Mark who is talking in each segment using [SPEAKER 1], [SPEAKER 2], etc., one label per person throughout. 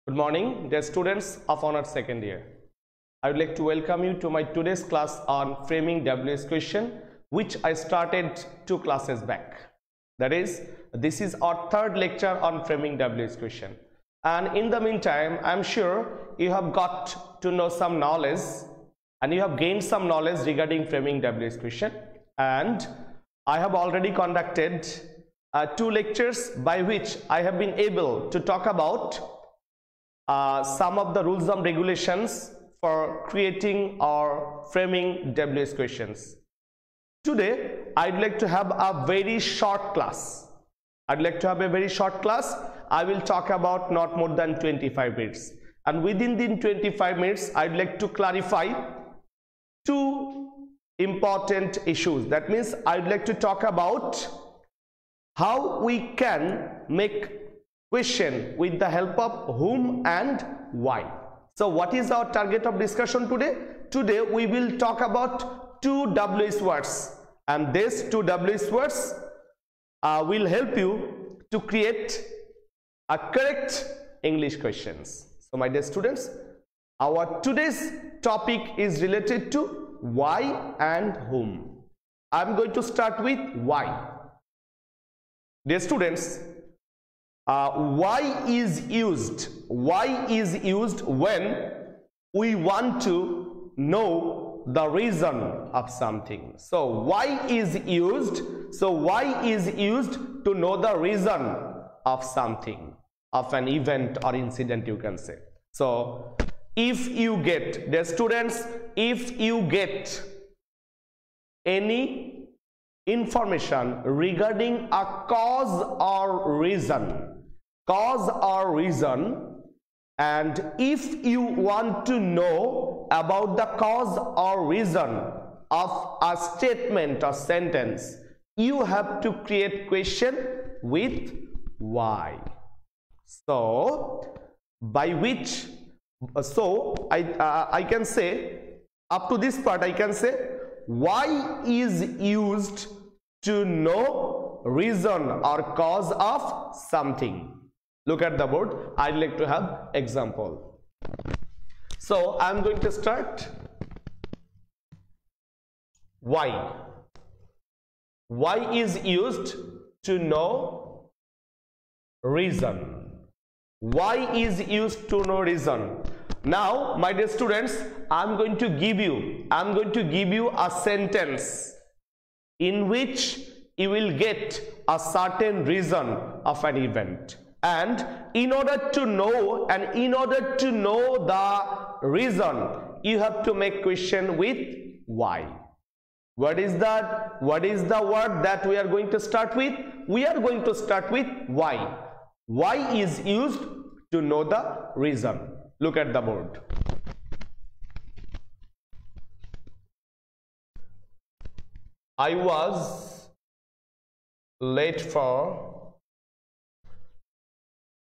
[SPEAKER 1] Good morning, dear students of Honors Second Year. I would like to welcome you to my today's class on framing WS question, which I started 2 classes back. That is, this is our 3rd lecture on framing WS question. And in the meantime, I am sure you have got to know some knowledge and you have gained some knowledge regarding framing WS question. And I have already conducted 2 lectures by which I have been able to talk about some of the rules and regulations for creating or framing WS questions. Today, I'd like to have a very short class. I will talk about not more than 25 minutes. And within the 25 minutes, I'd like to clarify 2 important issues. That means I'd like to talk about how we can make question with the help of whom and why. So what is our target of discussion today? Today we will talk about 2 WS words, and these 2 WS words will help you to create a correct English questions. So my dear students, our today's topic is related to why and whom. I am going to start with why. Dear students, why is used when we want to know the reason of something. So why is used to know the reason of something, of an event or incident, you can say. So if you get, the students, if you get any information regarding a cause or reason, and if you want to know about the cause or reason of a statement or sentence, you have to create question with why. So by which, I can say, up to this part I can say why is used to know reason or cause of something. Look at the board. I'd like to have example. So I'm going to start. Why? Why is used to know reason. Why is used to know reason. Now, my dear students, I'm going to give you a sentence in which you will get a certain reason of an event. And in order to know the reason, you have to make question with why. What is that? What is the word that we are going to start with? We are going to start with why. Why is used to know the reason. Look at the board. I was late for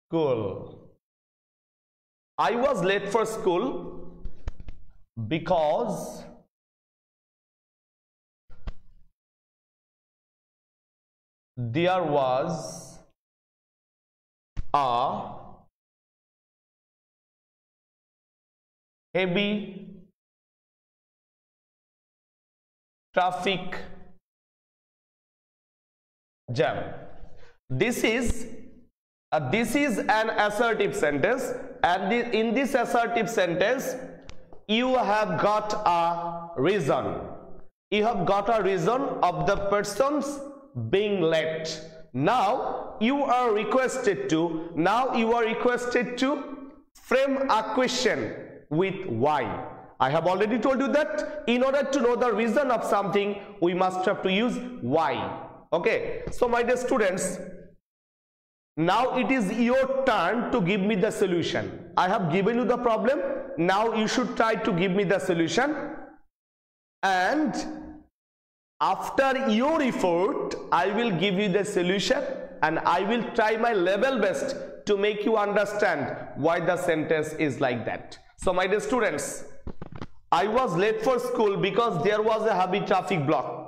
[SPEAKER 1] school. I was late for school because there was a heavy traffic jam. This is an assertive sentence, and in this assertive sentence you have got a reason. You have got a reason of the person's being late. Now you are requested to frame a question with why. I have already told you that in order to know the reason of something, we must have to use why. Okay, so my dear students, now it is your turn to give me the solution. I have given you the problem. Now you should try to give me the solution, and after your effort I will give you the solution, and I will try my level best to make you understand why the sentence is like that. So my dear students, I was late for school because there was a heavy traffic block.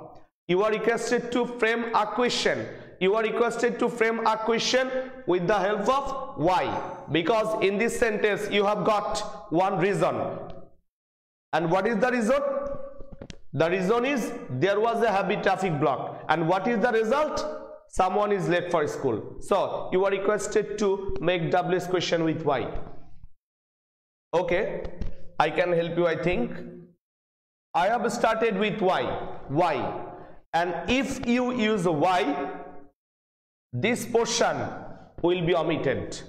[SPEAKER 1] You are requested to frame a question you are requested to frame a question with the help of why, because in this sentence you have got one reason. And what is the reason? The reason is there was a heavy traffic block, and what is the result? Someone is late for school. So you are requested to make WS question with why. Okay, I can help you. I think I have started with why, and if you use why, this portion will be omitted.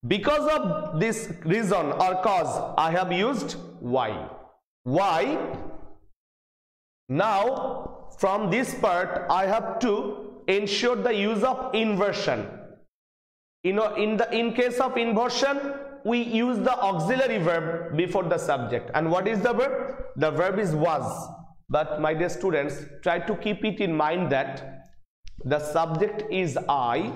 [SPEAKER 1] Because of this reason or cause, I have used why. Now from this part I have to ensure the use of inversion. You know, in case of inversion, we use the auxiliary verb before the subject. And what is the verb? The verb is was. But my dear students, try to keep it in mind that the subject is I,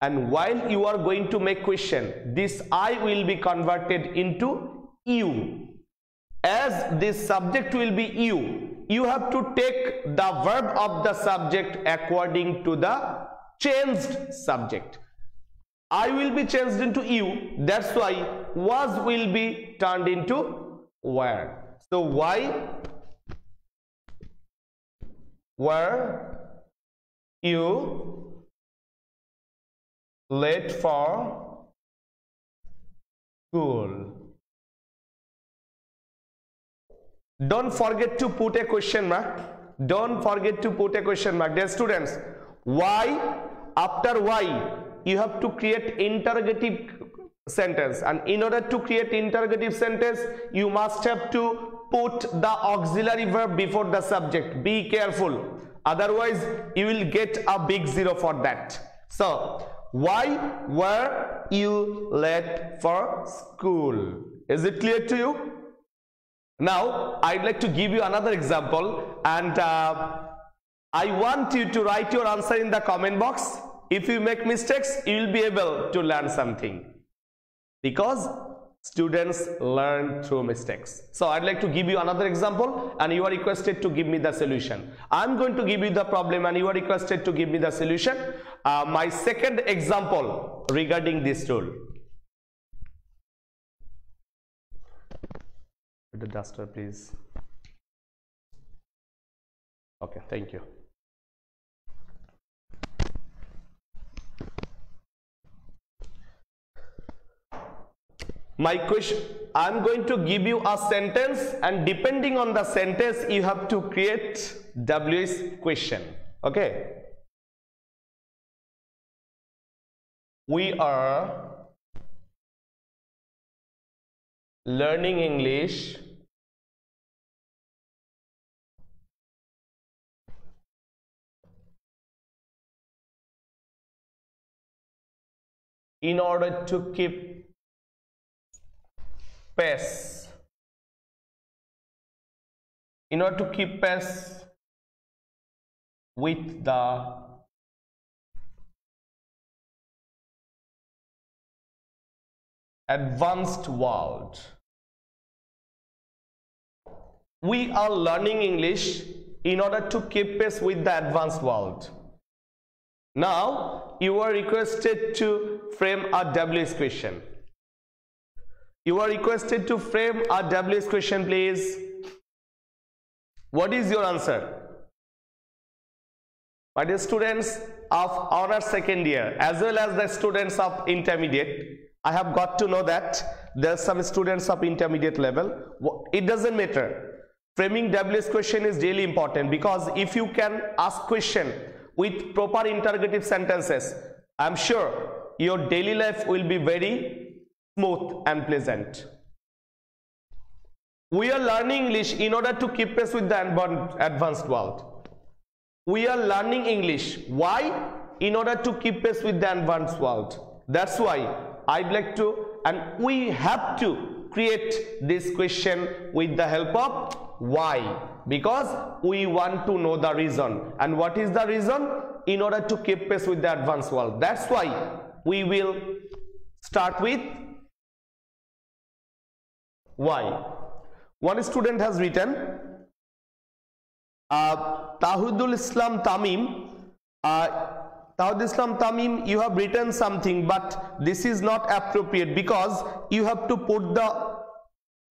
[SPEAKER 1] and while you are going to make question, this I will be converted into you. As this subject will be you have to take the verb of the subject according to the changed subject. I will be changed into you, that's why was will be turned into were. So why were you late for school? Don't forget to put a question mark. Don't forget to put a question mark. Dear students, why, after why you have to create interrogative sentence, and in order to create interrogative sentence you must have to put the auxiliary verb before the subject. Be careful, otherwise you will get a big zero for that. So why were you late for school? Is it clear to you? Now I'd like to give you another example, and I want you to write your answer in the comment box. If you make mistakes, you will be able to learn something, because students learn through mistakes. So I'd like to give you another example, and you are requested to give me the solution. I'm going to give you the problem and you are requested to give me the solution. My second example regarding this tool. The duster, please. Okay, thank you. My question, I'm going to give you a sentence, and depending on the sentence you have to create WS question. Okay, we are learning English in order to keep pace, in order to keep pace with the advanced world. We are learning English in order to keep pace with the advanced world. Now you are requested to frame a WS question. You are requested to frame a WS question, please. What is your answer? My dear students of honors second year as well as the students of intermediate, I have got to know that there are some students of intermediate level. It doesn't matter. Framing WS question is really important, because if you can ask question with proper interrogative sentences, I am sure your daily life will be very smooth and pleasant. We are learning English in order to keep pace with the advanced world. We are learning English. Why? In order to keep pace with the advanced world. That's why I'd like to, and we have to create this question with the help of why, because we want to know the reason. And what is the reason? In order to keep pace with the advanced world. That's why we will start with why. One student has written, Tahudul Islam Tamim Tawhid Islam Tamim, you have written something, but this is not appropriate because you have to put the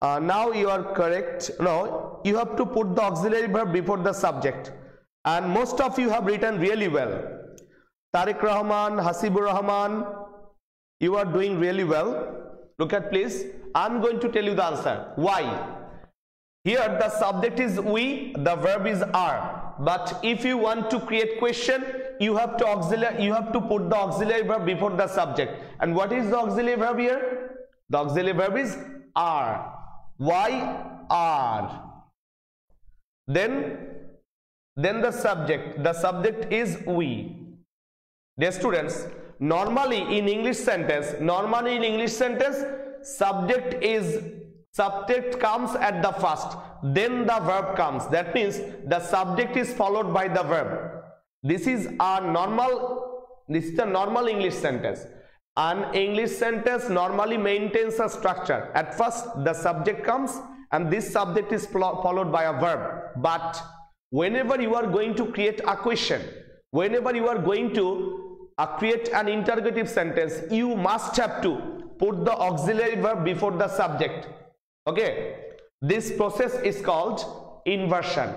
[SPEAKER 1] now you are correct. No, you have to put the auxiliary verb before the subject, and most of you have written really well. Tariq Rahman, Hasibur Rahman, you are doing really well. Look at please. I'm going to tell you the answer. Why? Here the subject is we, the verb is are. But if you want to create question, you have to put the auxiliary verb before the subject. And what is the auxiliary verb here? The auxiliary verb is are. Why are? Then the subject is we. Dear students, normally in English sentence, subject comes at the first, then the verb comes. That means the subject is followed by the verb. This is the normal English sentence. An English sentence normally maintains a structure. At first the subject comes and this subject is followed by a verb. But whenever you are going to create a question, whenever you are going to create an interrogative sentence, you must have to put the auxiliary verb before the subject. Okay, this process is called inversion.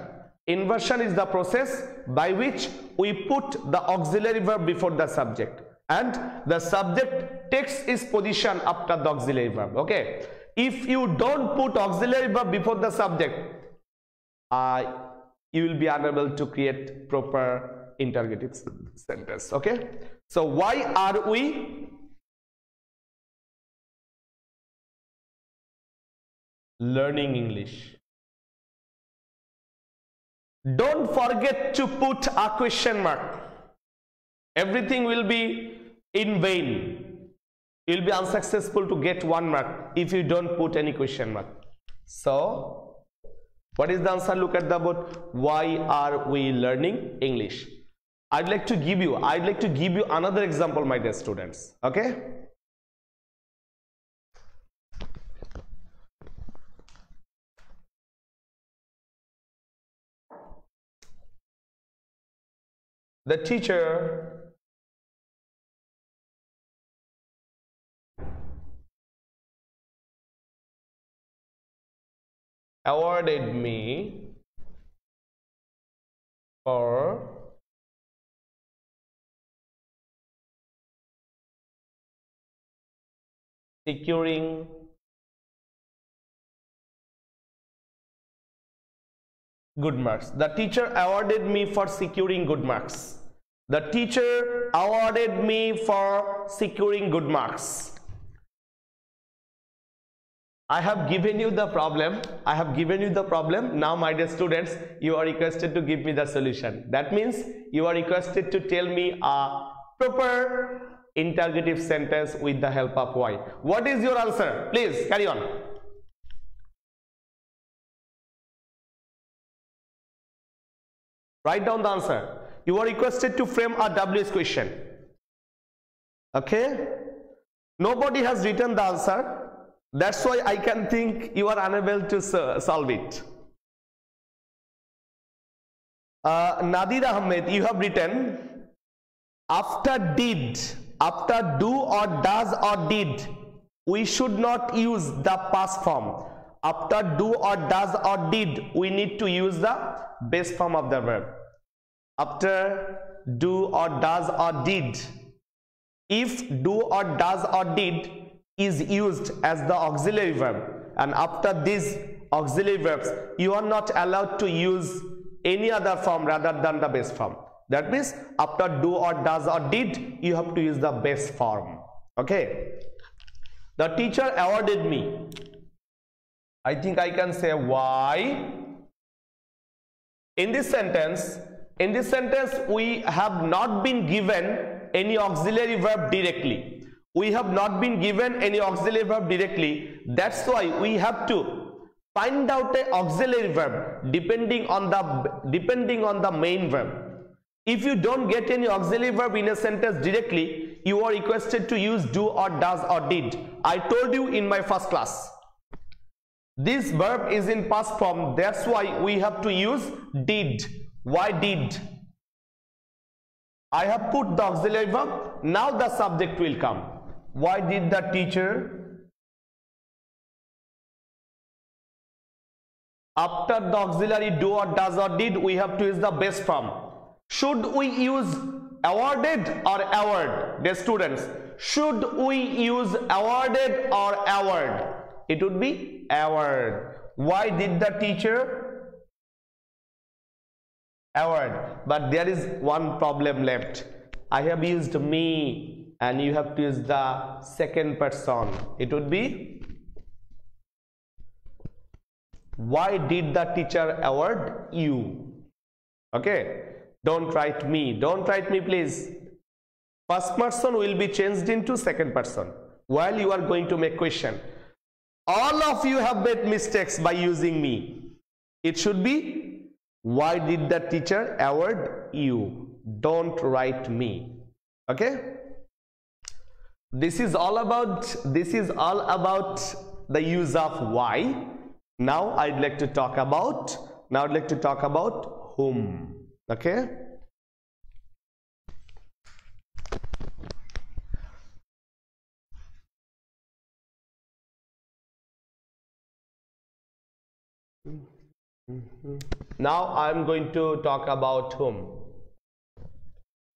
[SPEAKER 1] Inversion is the process by which we put the auxiliary verb before the subject and the subject takes its position after the auxiliary verb. Okay, if you don't put auxiliary verb before the subject, you will be unable to create proper interrogative sentence. Okay, so why are we learning English? Don't forget to put a question mark. Everything will be in vain. You will be unsuccessful to get 1 mark if you don't put any question mark. So what is the answer? Look at the board. Why are we learning English? I'd like to give you another example, my dear students. Okay, the teacher awarded me for securing good marks. The teacher awarded me for securing good marks. The teacher awarded me for securing good marks. I have given you the problem. Now, my dear students, you are requested to give me the solution. That means you are requested to tell me a proper interrogative sentence with the help of why. What is your answer? Please carry on. Write down the answer. You are requested to frame a WH question. Okay, nobody has written the answer. That's why I can think you are unable to solve it. Nadir Ahmed, you have written after did, after do or does or did, we should not use the past form. After do or does or did, we need to use the base form of the verb. After do or does or did, if do or does or did is used as the auxiliary verb, and after these auxiliary verbs you are not allowed to use any other form rather than the base form. That means after do or does or did, you have to use the base form. Okay, the teacher awarded me. I think I can say why. In this sentence we have not been given any auxiliary verb directly. That's why we have to find out an auxiliary verb depending on the main verb. If you don't get any auxiliary verb in a sentence directly, you are requested to use do or does or did. I told you in my first class, this verb is in past form. That's why we have to use did. Why did? I have put the auxiliary verb. Now the subject will come. Why did the teacher? After the auxiliary do or does or did, we have to use the base form. Should we use awarded or award? Dear students, should we use awarded or award? It would be award. Why did the teacher? Award. But there is one problem left. I have used me and you have to use the second person. It would be, why did the teacher award you? Okay, don't write me. Don't write me, please. First person will be changed into second person while you are going to make question. All of you have made mistakes by using me. It should be, why did the teacher award you? Don't write me. Okay, this is all about the use of why. Now I'd like to talk about whom. Okay, now I'm going to talk about whom.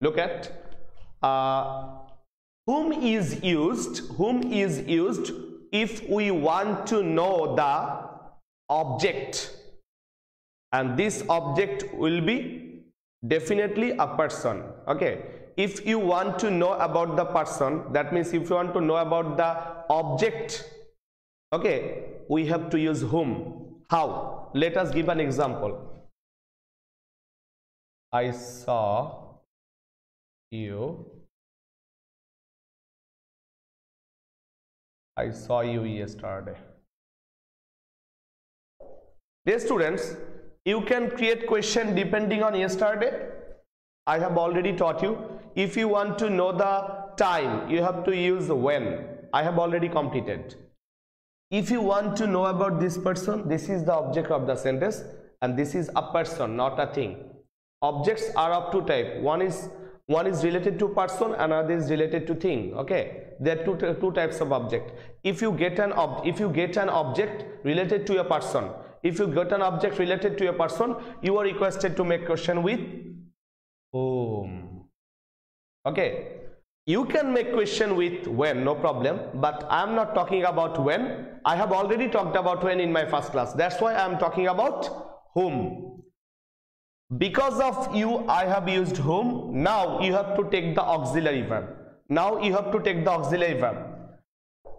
[SPEAKER 1] Look at whom is used if we want to know the object, and this object will be definitely a person. Okay, if you want to know about the person, that means if you want to know about the object, okay, we have to use whom. How? Let us give an example. I saw you yesterday. Dear students, you can create question depending on yesterday. I have already taught you. If you want to know the time, you have to use when. I have already completed. If you want to know about this person, this is the object of the sentence, and this is a person, not a thing. Objects are of two types. One is related to person, another is related to thing. Okay, there are two types of object. If you get an object related to a person, you are requested to make question with whom. Okay, you can make question with when, no problem, but I am not talking about when. I have already talked about when in my first class. That's why I am talking about whom. Because of you, I have used whom. Now you have to take the auxiliary verb.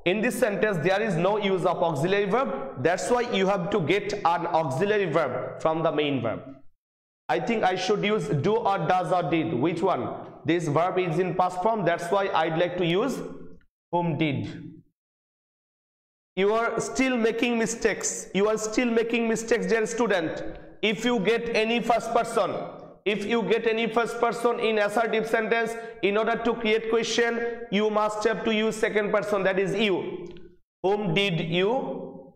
[SPEAKER 1] In this sentence, there is no use of auxiliary verb. That's why you have to get an auxiliary verb from the main verb. I think I should use do or does or did. Which one? This verb is in past form. That's why I'd like to use whom did. You are still making mistakes. Dear student. If you get any first person in assertive sentence, in order to create question, you must have to use second person, that is you. Whom did you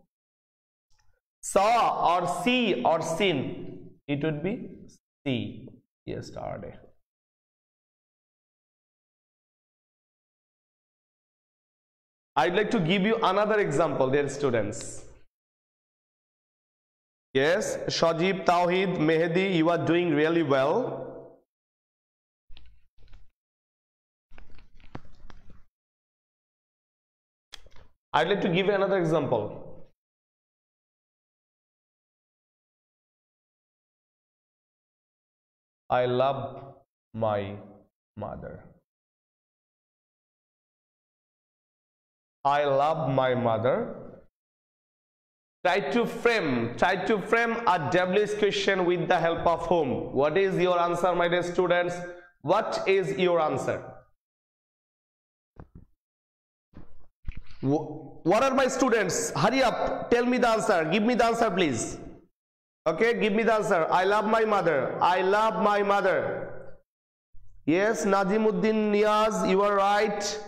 [SPEAKER 1] saw or see or seen? It would be see yesterday. I'd like to give you another example, dear students. Yes, Shajib, Tawhid, Mehdi, you are doing really well. I'd like to give you another example. I love my mother. I love my mother. Try to frame a WH question with the help of whom. What is your answer, my dear students? What is your answer? What are my students? Hurry up, tell me the answer. Give me the answer, please. Okay, give me the answer. I love my mother. I love my mother. Yes, Najimuddin Niaz, you are right.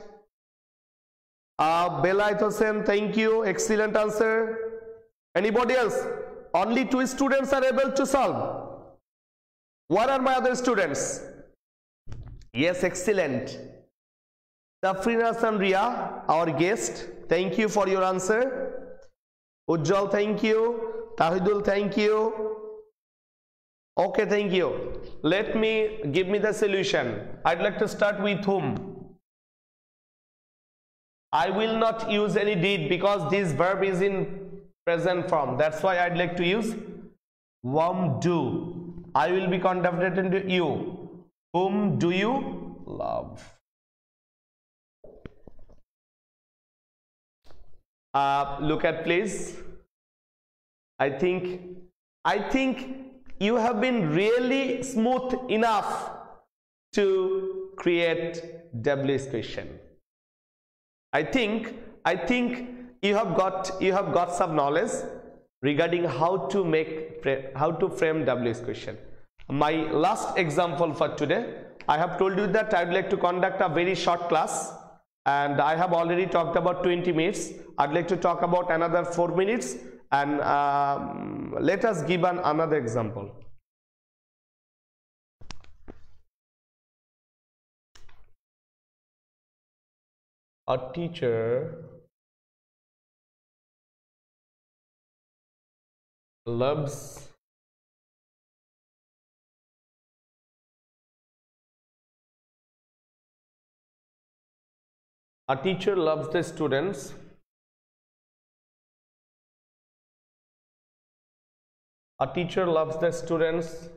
[SPEAKER 1] Bella Hossein, thank you. Excellent answer. Anybody else? Only 2 students are able to solve. What are my other students? Yes, excellent. Safrina Sandria, our guest, thank you for your answer. Ujjwal, thank you. Tahidul, thank you. Okay, thank you. Give me the solution. I'd like to start with whom. I will not use any did because this verb is in present form. That's why I'd like to use whom do. I will be conducted to you. Whom do you love? Look at please. I think you have been really smooth enough to create WH question. I think you have got some knowledge regarding how to frame WH question. My last example for today, I have told you that I would like to conduct a very short class, and I have already talked about 20 minutes. I'd like to talk about another 4 minutes, and let us give another example. A teacher loves the students. A teacher loves the students.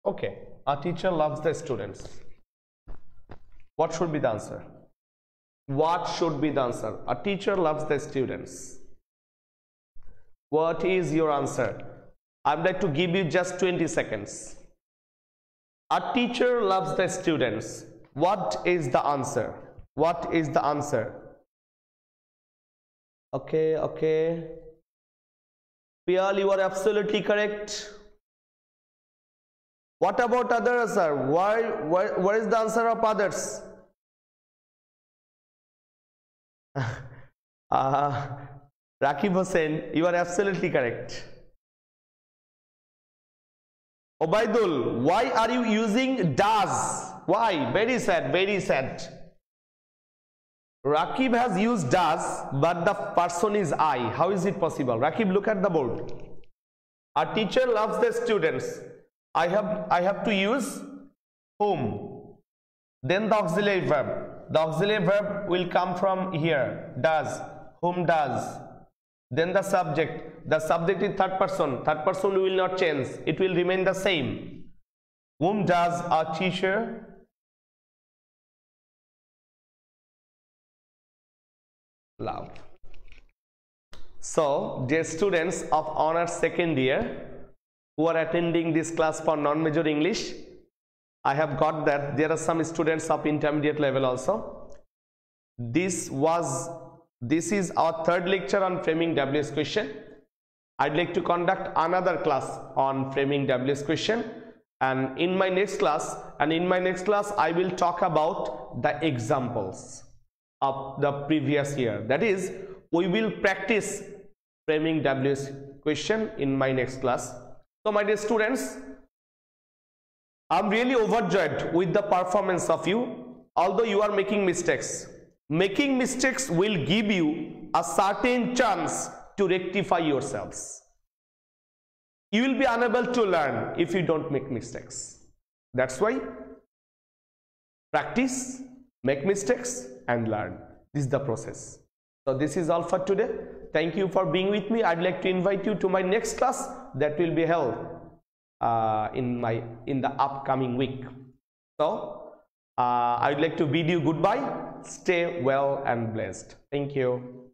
[SPEAKER 1] Okay, a teacher loves the students. What should be the answer? What should be the answer? A teacher loves the students. What is your answer? I'd like to give you just 20 seconds. A teacher loves the students. What is the answer? What is the answer? Okay. Piyal, you are absolutely correct. What about others, sir? Where is the answer of others? Rakib Hussain, you are absolutely correct. Obaidul, why are you using does? Why? Very sad, very sad. Rakib has used does, but the person is I. How is it possible? Rakib, look at the board. A teacher loves the students. I have to use whom. Then the auxiliary verb. The auxiliary verb will come from here. Does. Whom does. Then the subject. The subject is third person. Third person will not change. It will remain the same. Whom does a teacher love? So, dear students of honors second year who are attending this class for non-major English, I have got that there are some students of intermediate level also. This is our third lecture on framing WH question. I'd like to conduct another class on framing WH question, and in my next class I will talk about the examples of the previous year. That is, we will practice framing WH question in my next class. So my dear students, I'm really overjoyed with the performance of you. Although you are making mistakes will give you a certain chance to rectify yourselves. You will be unable to learn if you don't make mistakes. That's why practice, make mistakes and learn. This is the process. So this is all for today. Thank you for being with me. I'd like to invite you to my next class that will be held in the upcoming week. So I would like to bid you goodbye. Stay well and blessed. Thank you.